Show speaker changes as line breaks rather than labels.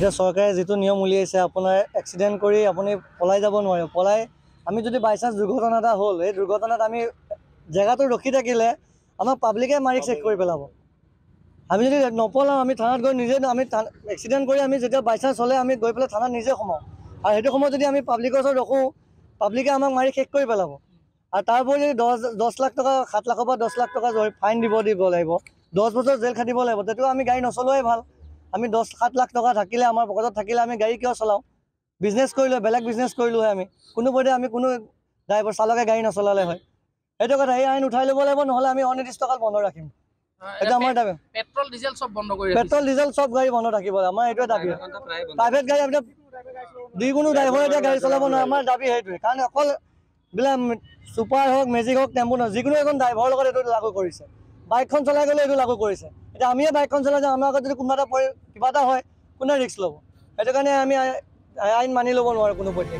এতিয়া চৰকাৰে যিটো নিয়ম উলিয়াইছে আপোনাৰ এক্সিডেণ্ট কৰি আপুনি পলাই যাব নোৱাৰে। পলাই আমি যদি বাই চান্স দুৰ্ঘটনা এটা হ'ল, এই দুৰ্ঘটনাত আমি জেগাটো ৰখি থাকিলে আমাক পাব্লিকে মাৰি চেক কৰি পেলাব। আমি যদি নপলাওঁ, আমি থানাত গৈ নিজে আমি এক্সিডেণ্ট কৰি আমি যেতিয়া বাই চান্স হ'লে আমি গৈ পেলাই থানাত নিজে সোমাওঁ। আৰু সেইটো সময়ত যদি আমি পাব্লিকৰ ওচৰত ৰখোঁ, পাব্লিকে আমাক মাৰি শেষ কৰি পেলাব। আৰু তাৰ উপৰি যদি 10 লাখ টকা 7 লাখৰ পৰা 10 লাখ টকা ফাইন দিব লাগিব, 10 বছৰ জেল খাটিব লাগিব, তেতিয়া আমি গাড়ী নচলোৱাই ভাল। আমি 10-7 লাখ টকা থাকিলে আমাৰ পকেটত থাকিলে আমি গাড়ী কিয় চলাওঁ? বিজনেছ কৰিলোঁ, বেলেগ বিজনেছ কৰিলোঁ হয়। আমি কোনোপধ্যে আমি কোনো ড্ৰাইভাৰ চালকে গাড়ী নচলালে হয়। সেইটো কথা, এই আইন উঠাই ল'ব লাগিব, নহ'লে আমি অনিৰ্দিষ্টকাল বন্ধ ৰাখিম। এটা আমাৰ দাবী।
পেট্ৰল ডিজেল চব বন্ধ কৰি
পেট্ৰল ডিজেল চব গাড়ী বন্ধ থাকিব, আমাৰ এইটোৱে দাবী। প্ৰাইভেট গাড়ী আপুনি যিকোনো ড্ৰাইভাৰে এতিয়া গাড়ী চলাব নোৱাৰে, আমাৰ দাবী সেইটোৱে। কাৰণ অকল বিলাক ছুপাৰ হওক, মেজিক হওক, টেম্পু নহয়, যিকোনো এজন ড্ৰাইভাৰৰ লগত এইটো লাগু কৰিছে। বাইকখন চলাই গ'লে এইটো লাগু কৰিছে। এতিয়া আমিয়ে বাইকখন চলাই যাওঁ, আমাৰ আগত যদি কোনোবা এটা কিবা এটা হয়, কোনে ৰিস্ক ল'ব? সেইটো কাৰণে আমি আইন মানি ল'ব নোৱাৰোঁ কোনোপধ্যে।